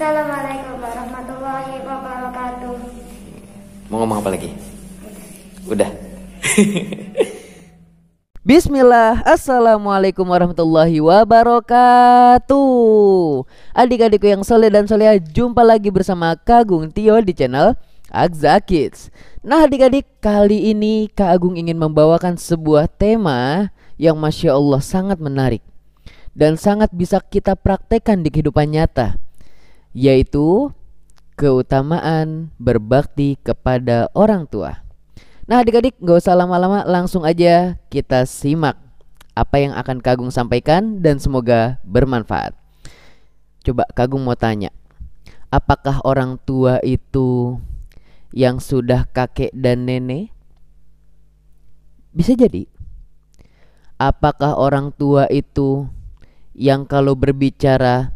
Assalamualaikum warahmatullahi wabarakatuh. Mau ngomong apa lagi? Udah. Bismillah, assalamualaikum warahmatullahi wabarakatuh. Adik-adikku yang soleh dan solehah, jumpa lagi bersama Kak Agung Tio di channel Agza Kids. Nah adik-adik, kali ini Kak Agung ingin membawakan sebuah tema yang Masya Allah sangat menarik dan sangat bisa kita praktekkan di kehidupan nyata, yaitu keutamaan berbakti kepada orang tua. Nah adik-adik, gak usah lama-lama, langsung aja kita simak apa yang akan Kak Agung sampaikan dan semoga bermanfaat. Coba Kak Agung mau tanya, apakah orang tua itu yang sudah kakek dan nenek? Bisa jadi. Apakah orang tua itu yang kalau berbicara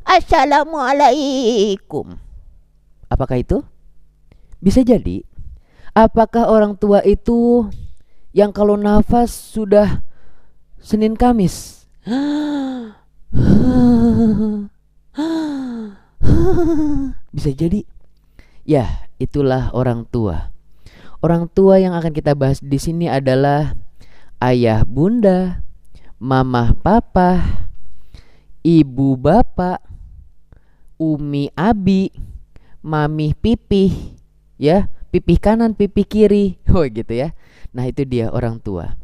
Assalamualaikum? Apakah itu? Bisa jadi. Apakah orang tua itu yang kalau nafas sudah Senin Kamis? Bisa jadi. Ya, itulah orang tua. Orang tua yang akan kita bahas di sini adalah ayah bunda, mamah papa, ibu bapak, umi abi, mamih pipih, ya, pipih kanan, pipih kiri, oh gitu ya. Nah itu dia orang tua.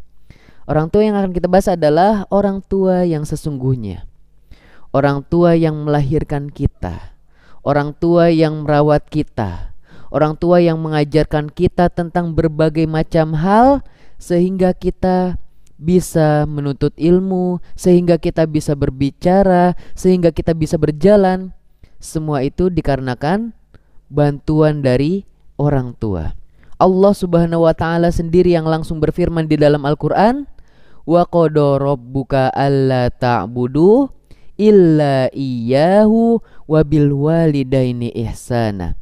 Orang tua yang akan kita bahas adalah orang tua yang sesungguhnya. Orang tua yang melahirkan kita. Orang tua yang merawat kita. Orang tua yang mengajarkan kita tentang berbagai macam hal, sehingga kita bisa menuntut ilmu, sehingga kita bisa berbicara, sehingga kita bisa berjalan. Semua itu dikarenakan bantuan dari orang tua. Allah Subhanahu wa ta'ala sendiri yang langsung berfirman di dalam Al-Quran, wa qada rabbuka alla ta'budu illa iyyahu wa bil walidaini ihsana.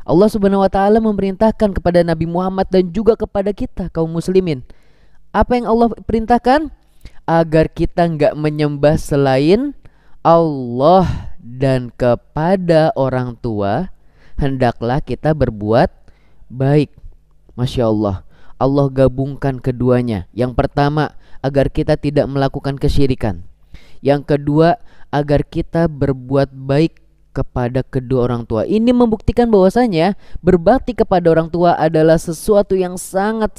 Allah Subhanahu wa ta'ala memerintahkan kepada Nabi Muhammad dan juga kepada kita kaum muslimin. Apa yang Allah perintahkan? Agar kita enggak menyembah selain Allah, dan kepada orang tua hendaklah kita berbuat baik. Masya Allah, Allah gabungkan keduanya. Yang pertama, agar kita tidak melakukan kesyirikan. Yang kedua, agar kita berbuat baik kepada kedua orang tua. Ini membuktikan bahwasanya berbakti kepada orang tua adalah sesuatu yang sangat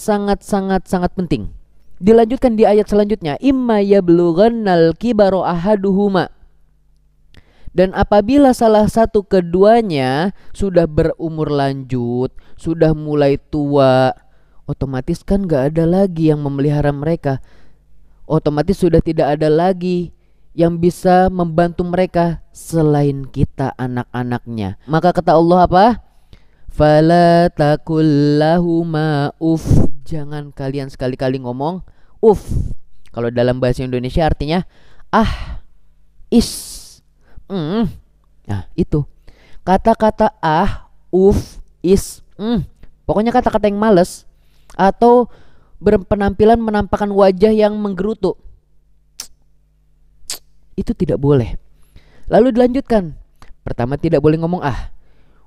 penting. Dilanjutkan di ayat selanjutnya, imma yablughannal kibaru ahaduhuma. Dan apabila salah satu keduanya sudah berumur lanjut, sudah mulai tua, otomatis kan gak ada lagi yang memelihara mereka. Otomatis sudah tidak ada lagi yang bisa membantu mereka selain kita, anak-anaknya. Maka kata Allah apa? Fala taqul lahuma uff. Jangan kalian sekali-kali ngomong uff. Kalau dalam bahasa Indonesia artinya is. Nah itu kata-kata uff, is, pokoknya kata-kata yang males atau berpenampilan menampakkan wajah yang menggerutu, itu tidak boleh. Lalu dilanjutkan, pertama tidak boleh ngomong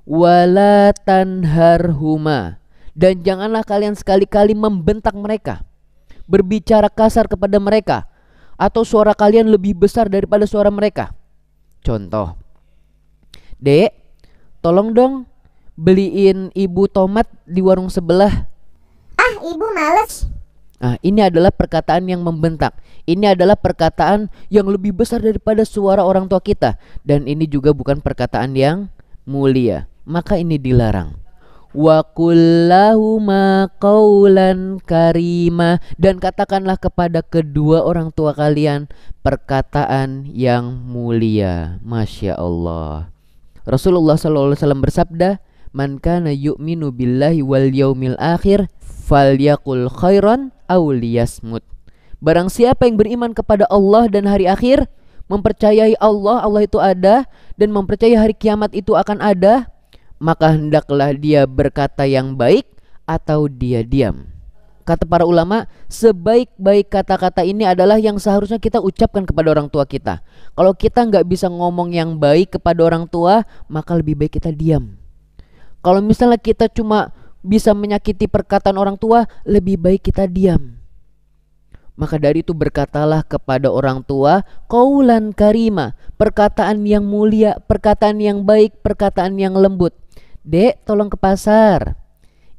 wala tanharhuma, dan janganlah kalian sekali-kali membentak mereka, berbicara kasar kepada mereka, atau suara kalian lebih besar daripada suara mereka. Contoh, Dek, tolong dong beliin ibu tomat di warung sebelah. Ibu males. Nah, ini adalah perkataan yang membentak. Ini adalah perkataan yang lebih besar daripada suara orang tua kita. Dan ini juga bukan perkataan yang mulia. Maka ini dilarang. Wa qul lahuma qaulan karima, dan katakanlah kepada kedua orang tua kalian perkataan yang mulia. Masya Allah. Rasulullah SAW bersabda, man kana yu'minu billahi wal yaumil akhir falyaqul khairan aw liyasmut. Barang siapa yang beriman kepada Allah dan hari akhir, mempercayai Allah itu ada, dan mempercayai hari kiamat itu akan ada, maka hendaklah dia berkata yang baik atau dia diam. kata para ulama, sebaik-baik kata-kata ini adalah yang seharusnya kita ucapkan kepada orang tua kita. Kalau kita nggak bisa ngomong yang baik kepada orang tua, maka lebih baik kita diam. Kalau misalnya kita cuma bisa menyakiti perkataan orang tua, lebih baik kita diam. Maka dari itu berkatalah kepada orang tua qaulan karima, perkataan yang mulia, perkataan yang baik, perkataan yang lembut. Dek, tolong ke pasar.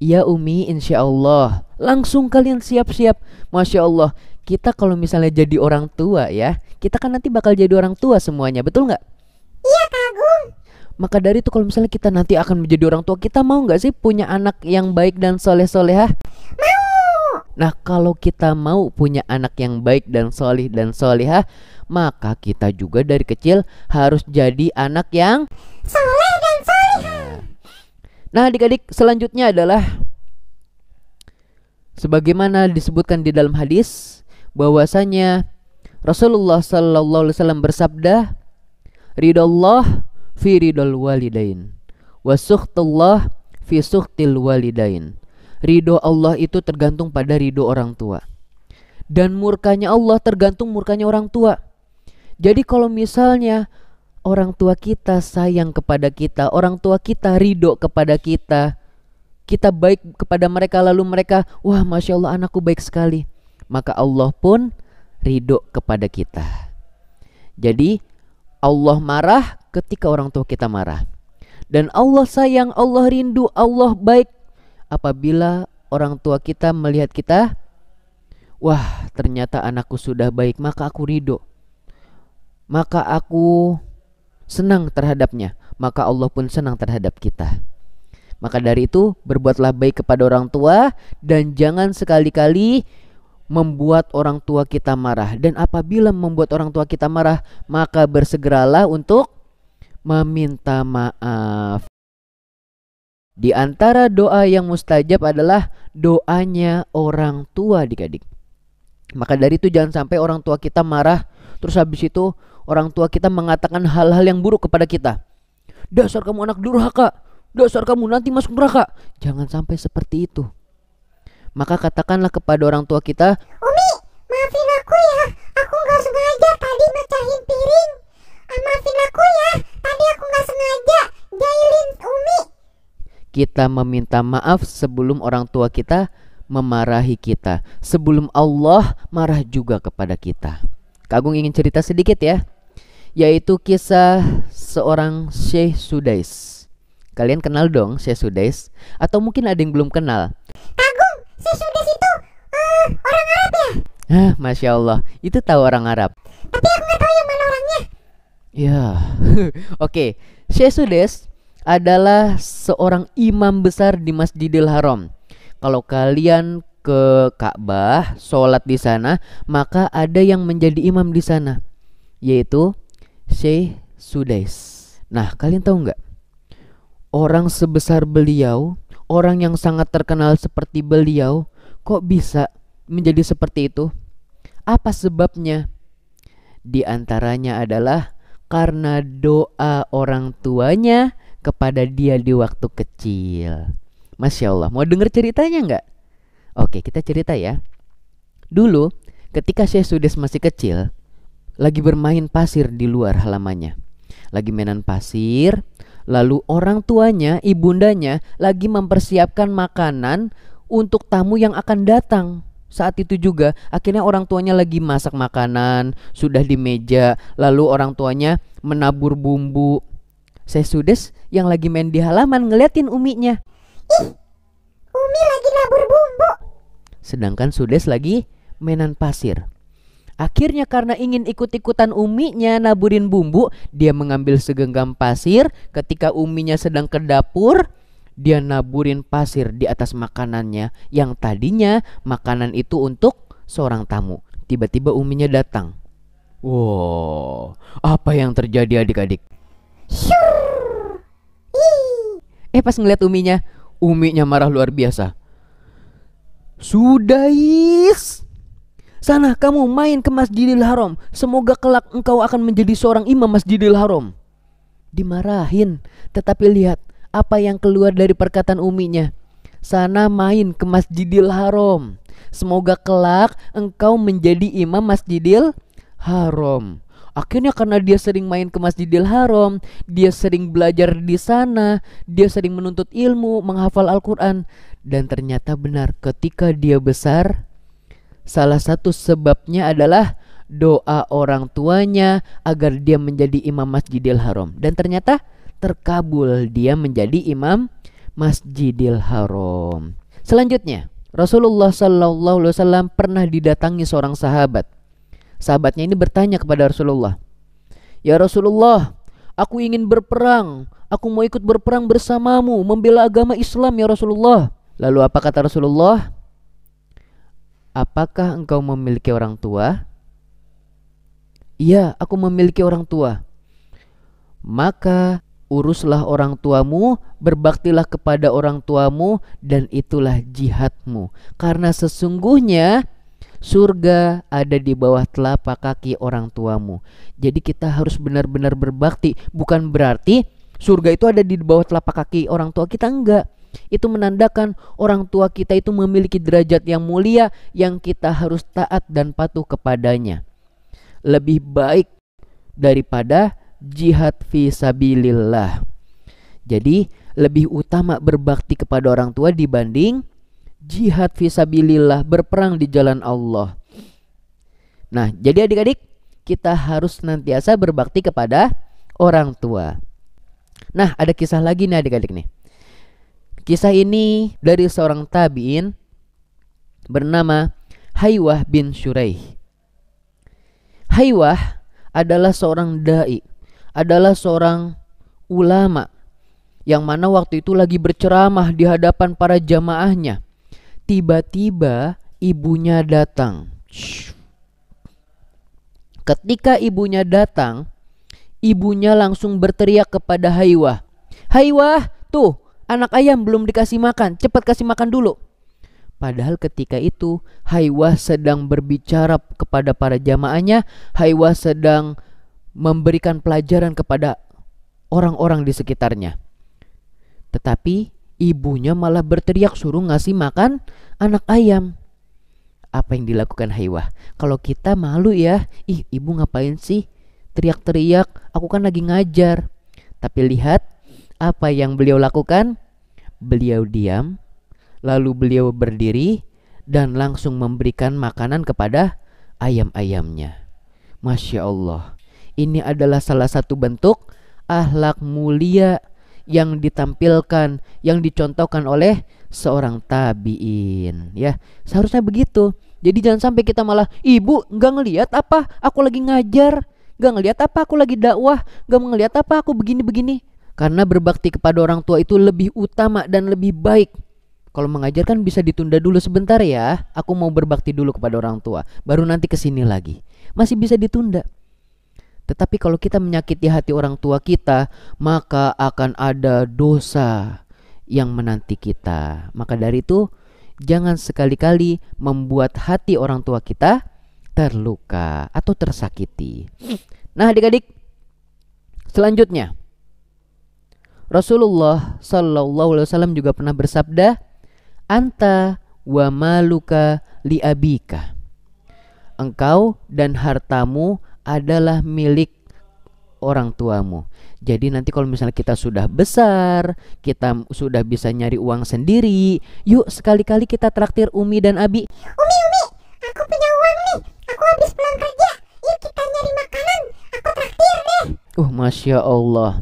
Iya Umi, insya Allah. Langsung kalian siap-siap. Masya Allah, kita kalau misalnya jadi orang tua ya, kita kan nanti bakal jadi orang tua semuanya, betul nggak? Iya Kak Agung. Maka dari itu kalau misalnya kita nanti akan menjadi orang tua, kita mau nggak sih punya anak yang baik dan soleh-solehah? Mau. Nah, kalau kita mau punya anak yang baik dan soleh dan solehah, maka kita juga dari kecil harus jadi anak yang Soleh dan solehah. Nah, adik-adik, selanjutnya adalah sebagaimana disebutkan di dalam hadis bahwasanya Rasulullah sallallahu alaihi wasallam bersabda, "Ridallah fi ridal walidain, wa sukhtullah fi sukhtil walidain." Ridho Allah itu tergantung pada ridho orang tua, dan murkanya Allah tergantung murkanya orang tua. Jadi kalau misalnya orang tua kita sayang kepada kita, orang tua kita ridho kepada kita, kita baik kepada mereka, lalu mereka, wah Masya Allah anakku baik sekali, maka Allah pun ridho kepada kita. Jadi Allah marah ketika orang tua kita marah, dan Allah sayang, Allah rindu, Allah baik apabila orang tua kita melihat kita, wah ternyata anakku sudah baik, maka aku ridho, maka aku senang terhadapnya, maka Allah pun senang terhadap kita. Maka dari itu berbuatlah baik kepada orang tua, dan jangan sekali-kali membuat orang tua kita marah. Dan apabila membuat orang tua kita marah, maka bersegeralah untuk meminta maaf. Di antara doa yang mustajab adalah doanya orang tua, adik-adik. Maka dari itu jangan sampai orang tua kita marah, terus habis itu orang tua kita mengatakan hal-hal yang buruk kepada kita. Dasar kamu anak durhaka, dasar kamu nanti masuk neraka. Jangan sampai seperti itu. Maka katakanlah kepada orang tua kita, Umi, maafin aku ya. Aku nggak sengaja tadi mecahin piring. Maafin aku ya. Tadi aku nggak sengaja jailin Umi. kita meminta maaf sebelum orang tua kita memarahi kita, sebelum Allah marah juga kepada kita. Kak Agung ingin cerita sedikit ya, yaitu kisah seorang Syekh Sudais. Kalian kenal dong Syekh Sudais? Atau mungkin ada yang belum kenal? Agung, si Sudes itu orang Arab ya? Masya Allah, itu tahu orang Arab. Tapi aku nggak tahu yang mana orangnya. Ya, oke. Syekh Sudais adalah seorang imam besar di Masjidil Haram. Kalau kalian ke Ka'bah, sholat di sana, maka ada yang menjadi imam di sana, yaitu Syekh Sudais. Nah, kalian tahu nggak? Orang sebesar beliau, orang yang sangat terkenal seperti beliau, kok bisa menjadi seperti itu? Apa sebabnya? Di antaranya adalah karena doa orang tuanya kepada dia di waktu kecil. Masya Allah, mau denger ceritanya nggak? Oke, kita cerita ya. Dulu ketika Syekh Sudais masih kecil, lagi bermain pasir di luar halamannya. Lagi mainan pasir, lalu orang tuanya, ibundanya lagi mempersiapkan makanan untuk tamu yang akan datang. Saat itu juga akhirnya orang tuanya lagi masak makanan, sudah di meja, lalu orang tuanya menabur bumbu. Syekh Sudais yang lagi main di halaman ngeliatin uminya. Ih, Umi lagi nabur bumbu. Sedangkan Sudais lagi mainan pasir. Akhirnya karena ingin ikut-ikutan uminya naburin bumbu, dia mengambil segenggam pasir. Ketika uminya sedang ke dapur, dia naburin pasir di atas makanannya, yang tadinya makanan itu untuk seorang tamu. Tiba-tiba uminya datang. Wow, apa yang terjadi adik-adik? Syur. Ih, Pas ngeliat uminya marah luar biasa. Sudais, sana kamu main ke Masjidil Haram. Semoga kelak engkau akan menjadi seorang imam Masjidil Haram. Dimarahin, tetapi lihat apa yang keluar dari perkataan uminya. sana main ke Masjidil Haram. Semoga kelak engkau menjadi imam Masjidil Haram. Akhirnya karena dia sering main ke Masjidil Haram, dia sering belajar di sana, dia sering menuntut ilmu, menghafal Al-Quran. Dan ternyata benar, ketika dia besar, salah satu sebabnya adalah doa orang tuanya agar dia menjadi imam Masjidil Haram. Dan ternyata terkabul, dia menjadi imam Masjidil Haram. Selanjutnya, Rasulullah SAW pernah didatangi seorang sahabat. Sahabatnya ini bertanya kepada Rasulullah, "Ya Rasulullah, aku ingin berperang. Aku mau ikut berperang bersamamu, membela agama Islam ya Rasulullah." Lalu apa kata Rasulullah? "Apakah engkau memiliki orang tua?" "Iya, aku memiliki orang tua." "Maka uruslah orang tuamu, berbaktilah kepada orang tuamu, dan itulah jihadmu. Karena sesungguhnya surga ada di bawah telapak kaki orang tuamu." Jadi kita harus benar-benar berbakti. Bukan berarti surga itu ada di bawah telapak kaki orang tua kita, enggak. Itu menandakan orang tua kita itu memiliki derajat yang mulia yang kita harus taat dan patuh kepadanya. Lebih baik daripada jihad fi sabilillah. Jadi lebih utama berbakti kepada orang tua dibanding jihad fisabilillah, berperang di jalan Allah. Nah, jadi adik-adik, kita harus senantiasa berbakti kepada orang tua. Nah, ada kisah lagi nih adik-adik nih. Kisah ini dari seorang tabi'in bernama Haywah bin Shuraih. Haywah adalah seorang da'i, adalah seorang ulama yang mana waktu itu lagi berceramah di hadapan para jamaahnya. Tiba-tiba ibunya datang. Ketika ibunya datang, ibunya langsung berteriak kepada Haywah, "Haywah, tuh anak ayam belum dikasih makan, cepat kasih makan dulu." Padahal ketika itu Haywah sedang berbicara kepada para jamaahnya. Haywah sedang memberikan pelajaran kepada orang-orang di sekitarnya. Tetapi ibunya malah berteriak suruh ngasih makan anak ayam. Apa yang dilakukan Haywah? Kalau kita malu ya, "Ih, ibu ngapain sih teriak-teriak? Aku kan lagi ngajar." Tapi lihat apa yang beliau lakukan. Beliau diam, lalu beliau berdiri dan langsung memberikan makanan kepada ayam-ayamnya. Masya Allah, ini adalah salah satu bentuk akhlak mulia yang ditampilkan, yang dicontohkan oleh seorang tabi'in, ya. Seharusnya begitu. Jadi jangan sampai kita malah, "Ibu nggak ngelihat apa aku lagi ngajar, nggak ngelihat apa aku lagi dakwah, nggak ngelihat apa aku begini-begini." Karena berbakti kepada orang tua itu lebih utama dan lebih baik. Kalau mengajar kan bisa ditunda dulu sebentar ya. Aku mau berbakti dulu kepada orang tua, baru nanti kesini lagi. Masih bisa ditunda. Tetapi kalau kita menyakiti hati orang tua kita, maka akan ada dosa yang menanti kita. Maka dari itu, jangan sekali-kali membuat hati orang tua kita terluka atau tersakiti. Nah adik-adik, selanjutnya Rasulullah SAW juga pernah bersabda, "Anta wa maluka li abika." Engkau dan hartamu adalah milik orang tuamu. Jadi nanti kalau misalnya kita sudah besar, kita sudah bisa nyari uang sendiri, yuk sekali-kali kita traktir Umi dan Abi. Umi, aku punya uang nih. Aku habis pulang kerja. Yuk kita nyari makanan. Aku traktir deh. Masya Allah.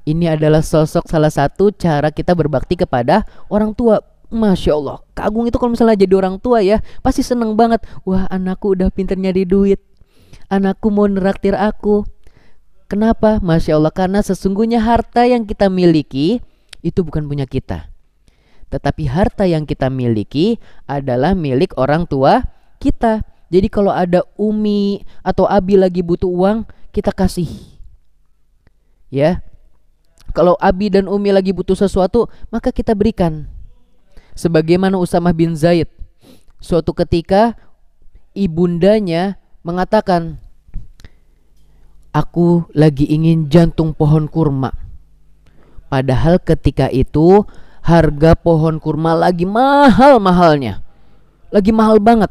Ini adalah sosok salah satu cara kita berbakti kepada orang tua. Masya Allah, Kak Agung itu kalau misalnya jadi orang tua ya, pasti seneng banget. Wah, anakku udah pinter nyari duit, anakku mau neraktir aku. Kenapa? Masya Allah, karena sesungguhnya harta yang kita miliki itu bukan punya kita, tetapi harta yang kita miliki adalah milik orang tua kita. Jadi kalau ada Umi atau Abi lagi butuh uang, kita kasih. Ya, kalau Abi dan Umi lagi butuh sesuatu, maka kita berikan. Sebagaimana Usamah bin Zaid, suatu ketika ibundanya mengatakan, "Aku lagi ingin jantung pohon kurma." Padahal ketika itu harga pohon kurma lagi mahal-mahalnya. Lagi mahal banget.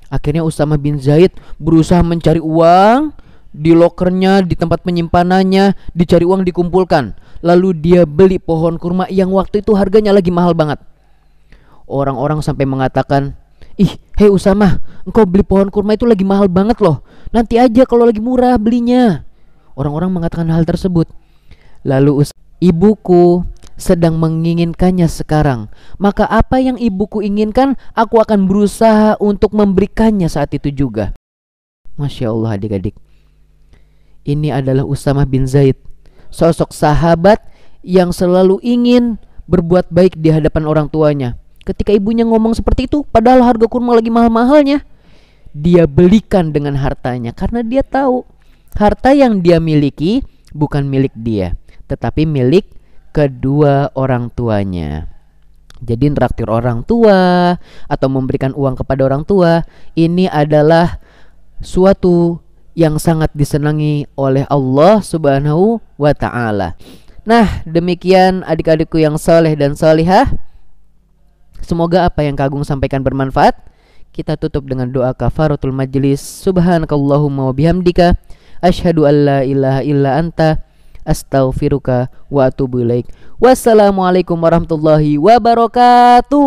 Akhirnya Usamah bin Zaid berusaha mencari uang di lokernya, di tempat penyimpanannya, dicari uang, dikumpulkan. Lalu dia beli pohon kurma yang waktu itu harganya lagi mahal banget. Orang-orang sampai mengatakan, "Ih, hei Usamah, engkau beli pohon kurma itu lagi mahal banget loh. Nanti aja kalau lagi murah belinya." Orang-orang mengatakan hal tersebut. Lalu ibuku sedang menginginkannya sekarang, maka apa yang ibuku inginkan, aku akan berusaha untuk memberikannya saat itu juga. Masya Allah adik-adik, ini adalah Usamah bin Zaid, sosok sahabat yang selalu ingin berbuat baik di hadapan orang tuanya. Ketika ibunya ngomong seperti itu, padahal harga kurma lagi mahal-mahalnya, dia belikan dengan hartanya. Karena dia tahu harta yang dia miliki bukan milik dia, tetapi milik kedua orang tuanya. Jadi nraktir orang tua atau memberikan uang kepada orang tua, ini adalah suatu yang sangat disenangi oleh Allah Subhanahu wa ta'ala. Nah, demikian adik-adikku yang soleh dan solihah. Semoga apa yang Kak Agung sampaikan bermanfaat. Kita tutup dengan doa kafaratul majlis. Subhanakallahumma wa bihamdika, asyhadu an la ilaha illa anta, astaghfiruka wa atubu ilaik. Wassalamualaikum warahmatullahi wabarakatuh.